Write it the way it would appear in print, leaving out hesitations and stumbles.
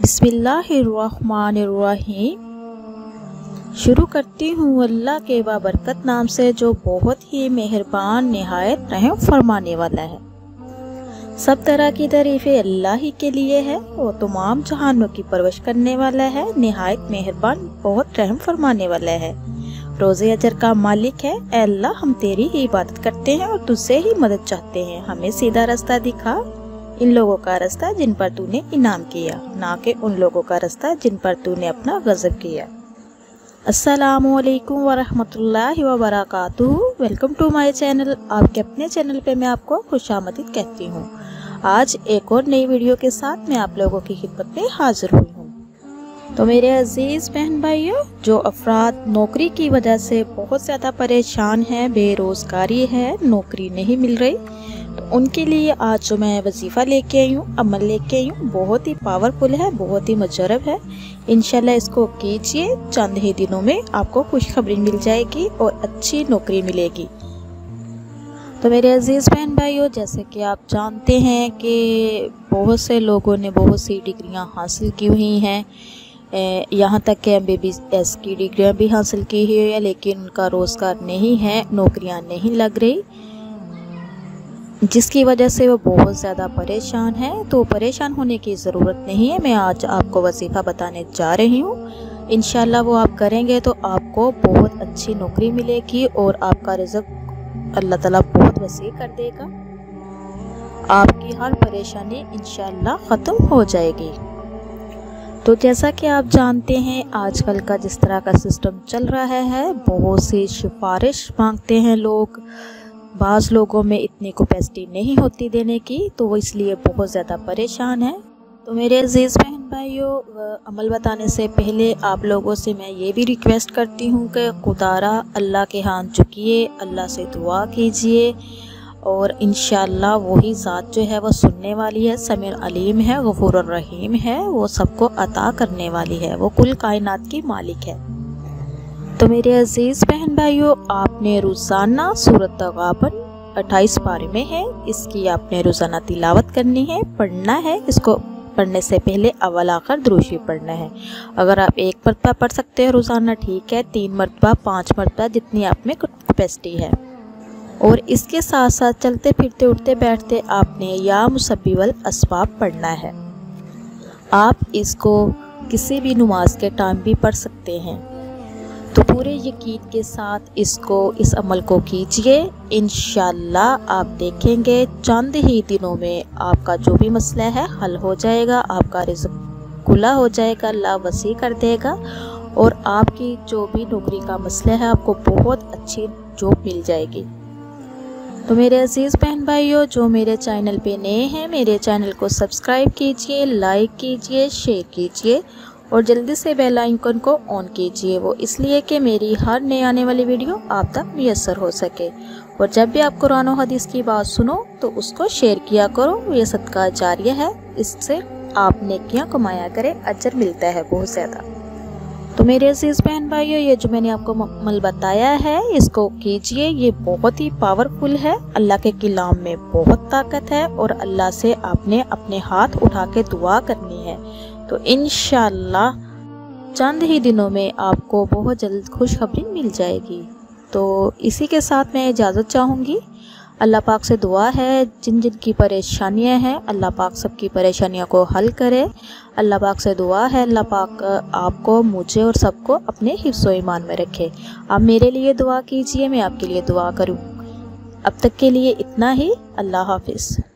बिस्मिल्लाहिर्रहमानिर्रहीम। शुरू करती हूँ अल्लाह के बाबरकत नाम से जो बहुत ही मेहरबान निहायत रहम फरमाने वाला है। सब तरह की तारीफ़ें अल्लाह ही के लिए है। वो तमाम जहानों की परवरिश करने वाला है, निहायत मेहरबान, बहुत रहम फरमाने वाला है, रोज़े अजर का मालिक है। ऐ अल्लाह, हम तेरी ही इबादत करते हैं और तुझसे ही मदद चाहते हैं। हमें सीधा रास्ता दिखा, इन लोगों का रास्ता जिन पर तूने इनाम किया, ना कि उन लोगों का रास्ता जिन पर तूने अपना गज़ब किया। अस्सलामु अलैकुम वरहमतुल्लाहि वबरकातुहू। Welcome to my channel. आपके अपने चैनल पे मैं आपको खुशामदीद कहती हूँ। आज एक और नई वीडियो के साथ मैं आप लोगों की खिदमत में हाजिर हुई हूँ। तो मेरे अजीज़ बहन भाइयों, जो अफराद नौकरी की वजह से बहुत ज़्यादा परेशान हैं, बेरोज़गारी है, नौकरी नहीं मिल रही, तो उनके लिए आज जो मैं वजीफ़ा लेके आई हूँ, अमल लेके आई हूँ, बहुत ही पावरफुल है, बहुत ही मुजरब है। इंशाल्लाह इसको कीजिए, चंद ही दिनों में आपको खुशखबरी मिल जाएगी और अच्छी नौकरी मिलेगी। तो मेरे अजीज़ बहन भाइयों, जैसे कि आप जानते हैं कि बहुत से लोगों ने बहुत सी डिग्रियां हासिल की हुई हैं, यहाँ तक कि MBBS की डिग्रियां भी हासिल की हुई है, लेकिन उनका रोज़गार नहीं है, नौकरियां नहीं लग रही, जिसकी वजह से वो बहुत ज़्यादा परेशान है। तो परेशान होने की ज़रूरत नहीं है। मैं आज आपको वजीफ़ा बताने जा रही हूँ। इंशाल्लाह वो आप करेंगे तो आपको बहुत अच्छी नौकरी मिलेगी और आपका रिज़्क़ अल्लाह ताला बहुत वसी कर देगा। आपकी हर परेशानी इंशाल्लाह ख़त्म हो जाएगी। तो जैसा कि आप जानते हैं, आजकल का जिस तरह का सिस्टम चल रहा है, बहुत सी सिफारिश मांगते हैं लोग। बाज़ लोगों में इतनी कैपेसिटी नहीं होती देने की, तो वो इसलिए बहुत ज़्यादा परेशान है। तो मेरे अजीज़ बहन भाइयों, अमल बताने से पहले आप लोगों से मैं ये भी रिक्वेस्ट करती हूँ कि खुदारा अल्लाह के हाथ झुकिए, अल्लाह से दुआ कीजिए और इंशाअल्लाह वही ज़ात जो है वो सुनने वाली है, समीर अलीम है, गफूर रहीम है, वो सबको अता करने वाली है, वो कुल कायनात की मालिक है। तो मेरे अजीज़ बहन भाइयों, आपने रोज़ाना सूरत तगाबन 28 पारे में है, इसकी आपने रोज़ाना तिलावत करनी है, पढ़ना है। इसको पढ़ने से पहले अव्वल आखिर दुरूशी पढ़ना है। अगर आप 1 मरतबा पढ़ सकते हैं रोज़ाना ठीक है, 3 मरतबा, 5 मरतबा, जितनी आप में कैपेसिटी है। और इसके साथ साथ चलते फिरते उठते बैठते आपने या मुसब्बिहुल अस्बाब पढ़ना है। आप इसको किसी भी नमाज के टाइम भी पढ़ सकते हैं। तो पूरे यकीन के साथ इस अमल को कीजिए। इंशाल्लाह आप देखेंगे चंद ही दिनों में आपका जो भी मसला है हल हो जाएगा, आपका रिज़्क़ खुला हो जाएगा, अल्लाह वसी कर देगा और आपकी जो भी नौकरी का मसला है, आपको बहुत अच्छी जॉब मिल जाएगी। तो मेरे अजीज़ बहन भाइयों, जो मेरे चैनल पे नए हैं, मेरे चैनल को सब्सक्राइब कीजिए, लाइक कीजिए, शेयर कीजिए और जल्दी से बेल आइकन को ऑन कीजिए। वो इसलिए कि मेरी हर नई आने वाली वीडियो आप तक मुयस्सर हो सके। और जब भी आप कुरान और हदीस की बात सुनो तो उसको शेयर किया करो, ये सदका जारिया है, इससे आप नेकियां कमाया करें, अजर मिलता है बहुत ज़्यादा। तो मेरे अजीज़ बहन भाइयों, ये जो मैंने आपको अमल बताया है, इसको कीजिए, ये बहुत ही पावरफुल है। अल्लाह के कलाम में बहुत ताकत है और अल्लाह से आपने अपने हाथ उठा के दुआ करनी है। तो इंशाल्लाह चंद ही दिनों में आपको बहुत जल्द खुशखबरी मिल जाएगी। तो इसी के साथ मैं इजाज़त चाहूँगी। अल्लाह पाक से दुआ है, जिन जिन की परेशानियां हैं, अल्लाह पाक सबकी परेशानियों को हल करे। अल्लाह पाक से दुआ है, अल्लाह पाक आपको, मुझे और सबको अपने हिफ्ज़ व ईमान में रखे। आप मेरे लिए दुआ कीजिए, मैं आपके लिए दुआ करूँ। अब तक के लिए इतना ही। अल्लाह हाफिज़।